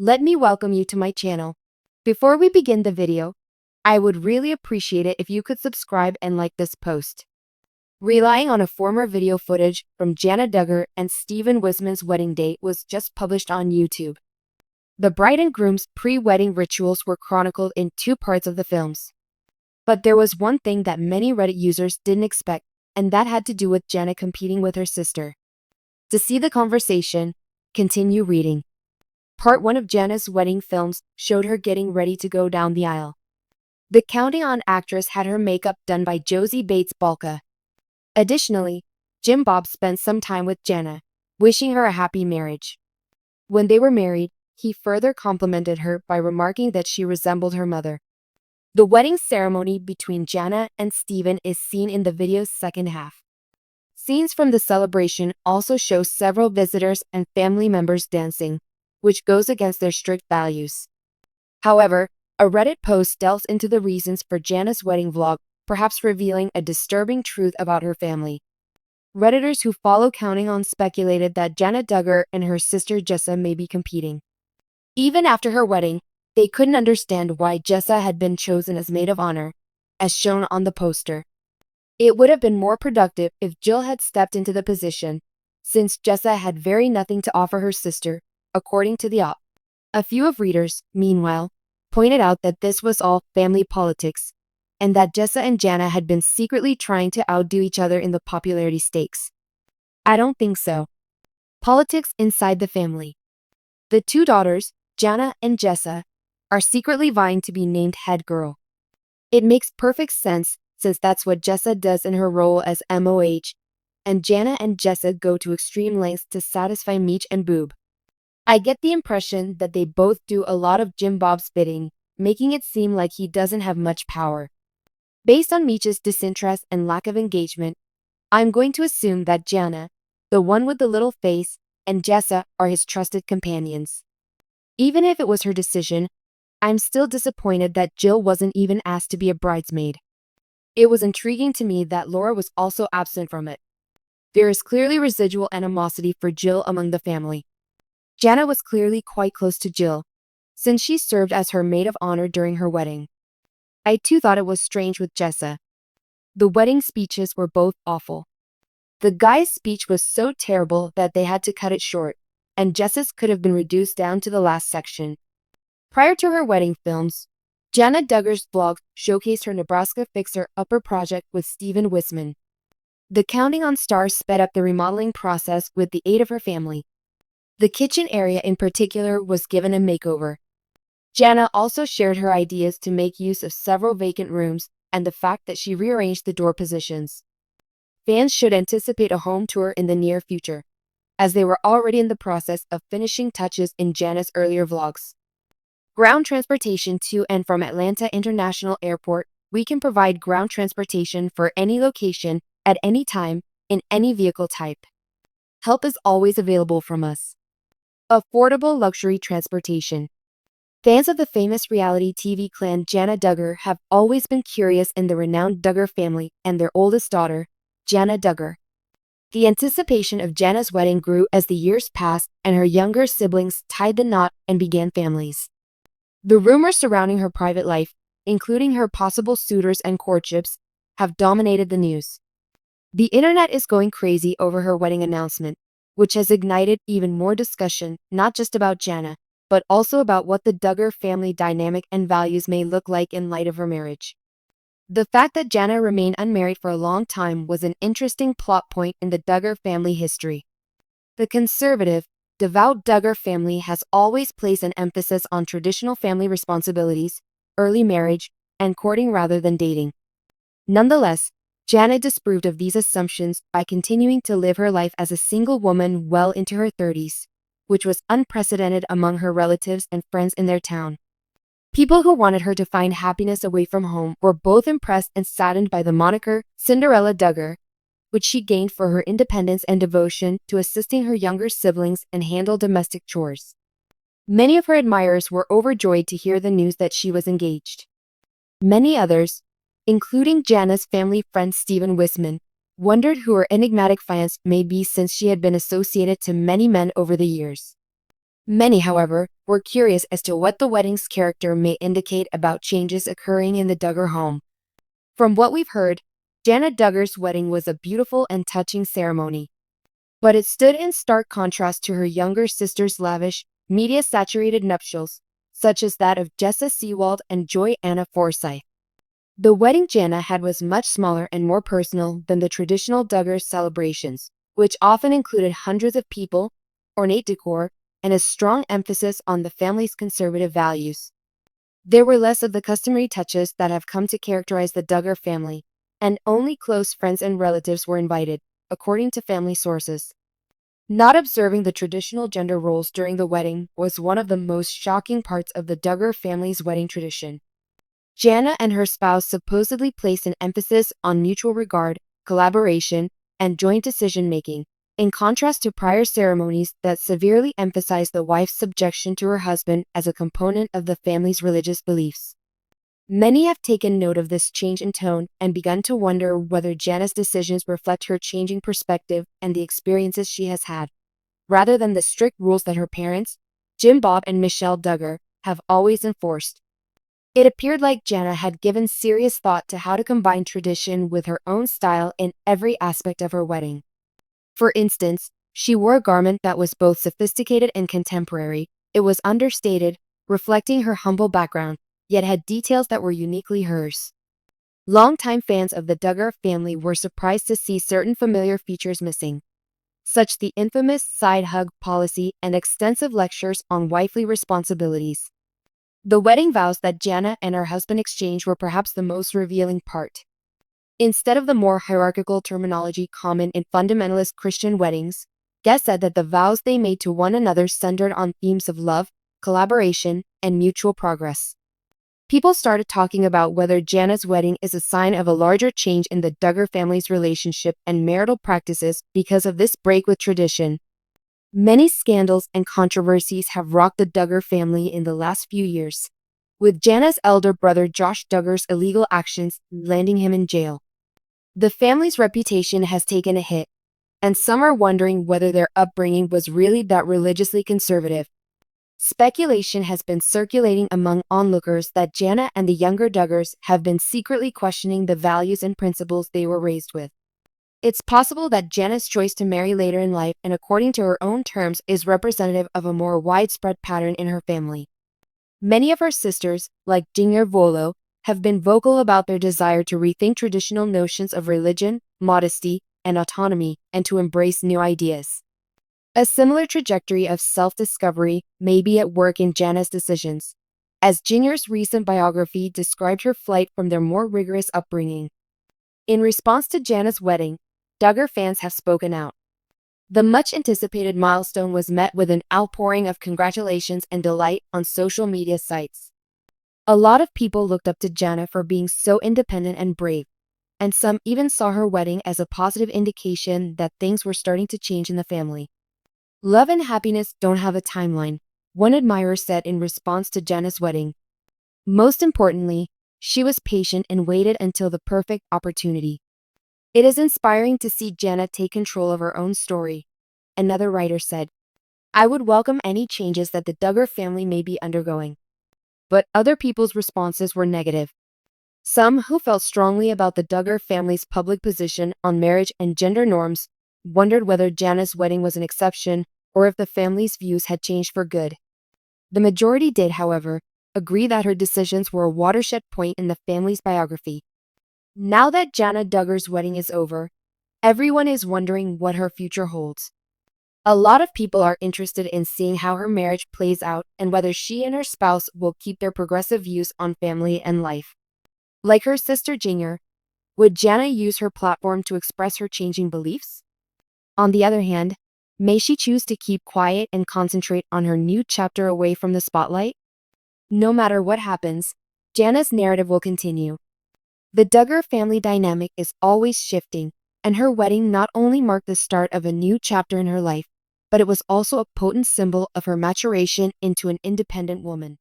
Let me welcome you to my channel. Before we begin the video, I would really appreciate it if you could subscribe and like this post. Relying on a former video footage from Jana Duggar and Stephen Wissmann's wedding day was just published on YouTube. The bride and groom's pre-wedding rituals were chronicled in two parts of the films. But there was one thing that many Reddit users didn't expect, and that had to do with Jana competing with her sister. To see the conversation, continue reading. Part 1 of Jana's wedding films showed her getting ready to go down the aisle. The Counting On actress had her makeup done by Josie Bates Balka. Additionally, Jim Bob spent some time with Jana, wishing her a happy marriage. When they were married, he further complimented her by remarking that she resembled her mother. The wedding ceremony between Jana and Stephen is seen in the video's second half. Scenes from the celebration also show several visitors and family members dancing, which goes against their strict values. However, a Reddit post delves into the reasons for Jana's wedding vlog, perhaps revealing a disturbing truth about her family. Redditors who follow Counting On speculated that Jana Duggar and her sister Jessa may be competing. Even after her wedding, they couldn't understand why Jessa had been chosen as maid of honor, as shown on the poster. It would have been more productive if Jill had stepped into the position, since Jessa had very nothing to offer her sister, according to the op. A few of readers, meanwhile, pointed out that this was all family politics, and that Jessa and Jana had been secretly trying to outdo each other in the popularity stakes. I don't think so. Politics inside the family. The two daughters, Jana and Jessa, are secretly vying to be named head girl. It makes perfect sense since that's what Jessa does in her role as MOH, and Jana and Jessa go to extreme lengths to satisfy Meech and Boob. I get the impression that they both do a lot of Jim Bob's bidding, making it seem like he doesn't have much power. Based on Meech's disinterest and lack of engagement, I'm going to assume that Jana, the one with the little face, and Jessa are his trusted companions. Even if it was her decision, I'm still disappointed that Jill wasn't even asked to be a bridesmaid. It was intriguing to me that Laura was also absent from it. There is clearly residual animosity for Jill among the family. Jana was clearly quite close to Jill, since she served as her maid of honor during her wedding. I too thought it was strange with Jessa. The wedding speeches were both awful. The guy's speech was so terrible that they had to cut it short, and Jessa's could have been reduced down to the last section. Prior to her wedding films, Jana Duggar's vlog showcased her Nebraska fixer-upper project with Stephen Wissmann. The Counting On stars sped up the remodeling process with the aid of her family. The kitchen area in particular was given a makeover. Jana also shared her ideas to make use of several vacant rooms and the fact that she rearranged the door positions. Fans should anticipate a home tour in the near future, as they were already in the process of finishing touches in Jana's earlier vlogs. Ground transportation to and from Atlanta International Airport. We can provide ground transportation for any location, at any time, in any vehicle type. Help is always available from us. Affordable luxury transportation. Fans of the famous reality TV clan Jana Duggar have always been curious in the renowned Duggar family and their oldest daughter, Jana Duggar. The anticipation of Jana's wedding grew as the years passed and her younger siblings tied the knot and began families. The rumors surrounding her private life, including her possible suitors and courtships, have dominated the news. The internet is going crazy over her wedding announcement, which has ignited even more discussion, not just about Jana, but also about what the Duggar family dynamic and values may look like in light of her marriage. The fact that Jana remained unmarried for a long time was an interesting plot point in the Duggar family history. The conservative, devout Duggar family has always placed an emphasis on traditional family responsibilities, early marriage, and courting rather than dating. Nonetheless, Jana disproved of these assumptions by continuing to live her life as a single woman well into her 30s, which was unprecedented among her relatives and friends in their town. People who wanted her to find happiness away from home were both impressed and saddened by the moniker Cinderella Duggar, which she gained for her independence and devotion to assisting her younger siblings and handle domestic chores. Many of her admirers were overjoyed to hear the news that she was engaged. Many others, including Jana's family friend Stephen Wissmann, wondered who her enigmatic fiancé may be since she had been associated to many men over the years. Many, however, were curious as to what the wedding's character may indicate about changes occurring in the Duggar home. From what we've heard, Jana Duggar's wedding was a beautiful and touching ceremony. But it stood in stark contrast to her younger sister's lavish, media-saturated nuptials, such as that of Jessa Seewald and Johannah Forsyth. The wedding Jana had was much smaller and more personal than the traditional Duggars celebrations, which often included hundreds of people, ornate decor, and a strong emphasis on the family's conservative values. There were less of the customary touches that have come to characterize the Duggar family, and only close friends and relatives were invited, according to family sources. Not observing the traditional gender roles during the wedding was one of the most shocking parts of the Duggar family's wedding tradition. Jana and her spouse supposedly placed an emphasis on mutual regard, collaboration, and joint decision-making, in contrast to prior ceremonies that severely emphasized the wife's subjection to her husband as a component of the family's religious beliefs. Many have taken note of this change in tone and begun to wonder whether Jana's decisions reflect her changing perspective and the experiences she has had, rather than the strict rules that her parents, Jim Bob and Michelle Duggar, have always enforced. It appeared like Jana had given serious thought to how to combine tradition with her own style in every aspect of her wedding. For instance, she wore a garment that was both sophisticated and contemporary. It was understated, reflecting her humble background, yet had details that were uniquely hers. Longtime fans of the Duggar family were surprised to see certain familiar features missing, such the infamous side hug policy and extensive lectures on wifely responsibilities. The wedding vows that Jana and her husband exchanged were perhaps the most revealing part. Instead of the more hierarchical terminology common in fundamentalist Christian weddings, guests said that the vows they made to one another centered on themes of love, collaboration, and mutual progress. People started talking about whether Jana's wedding is a sign of a larger change in the Duggar family's relationship and marital practices because of this break with tradition. Many scandals and controversies have rocked the Duggar family in the last few years, with Jana's elder brother Josh Duggar's illegal actions landing him in jail. The family's reputation has taken a hit, and some are wondering whether their upbringing was really that religiously conservative. Speculation has been circulating among onlookers that Jana and the younger Duggars have been secretly questioning the values and principles they were raised with. It's possible that Jana's choice to marry later in life and according to her own terms is representative of a more widespread pattern in her family. Many of her sisters, like Jinger Vuolo, have been vocal about their desire to rethink traditional notions of religion, modesty, and autonomy, and to embrace new ideas. A similar trajectory of self-discovery may be at work in Jana's decisions, as Jinger's recent biography described her flight from their more rigorous upbringing. In response to Jana's wedding, Duggar fans have spoken out. The much-anticipated milestone was met with an outpouring of congratulations and delight on social media sites. A lot of people looked up to Jana for being so independent and brave, and some even saw her wedding as a positive indication that things were starting to change in the family. Love and happiness don't have a timeline, one admirer said in response to Jana's wedding. Most importantly, she was patient and waited until the perfect opportunity. It is inspiring to see Jana take control of her own story, another writer said. I would welcome any changes that the Duggar family may be undergoing. But other people's responses were negative. Some who felt strongly about the Duggar family's public position on marriage and gender norms wondered whether Jana's wedding was an exception or if the family's views had changed for good. The majority did, however, agree that her decisions were a watershed point in the family's biography. Now that Jana Duggar's wedding is over, everyone is wondering what her future holds. A lot of people are interested in seeing how her marriage plays out and whether she and her spouse will keep their progressive views on family and life. Like her sister Jinger, would Jana use her platform to express her changing beliefs? On the other hand, may she choose to keep quiet and concentrate on her new chapter away from the spotlight? No matter what happens, Jana's narrative will continue. The Duggar family dynamic is always shifting, and her wedding not only marked the start of a new chapter in her life, but it was also a potent symbol of her maturation into an independent woman.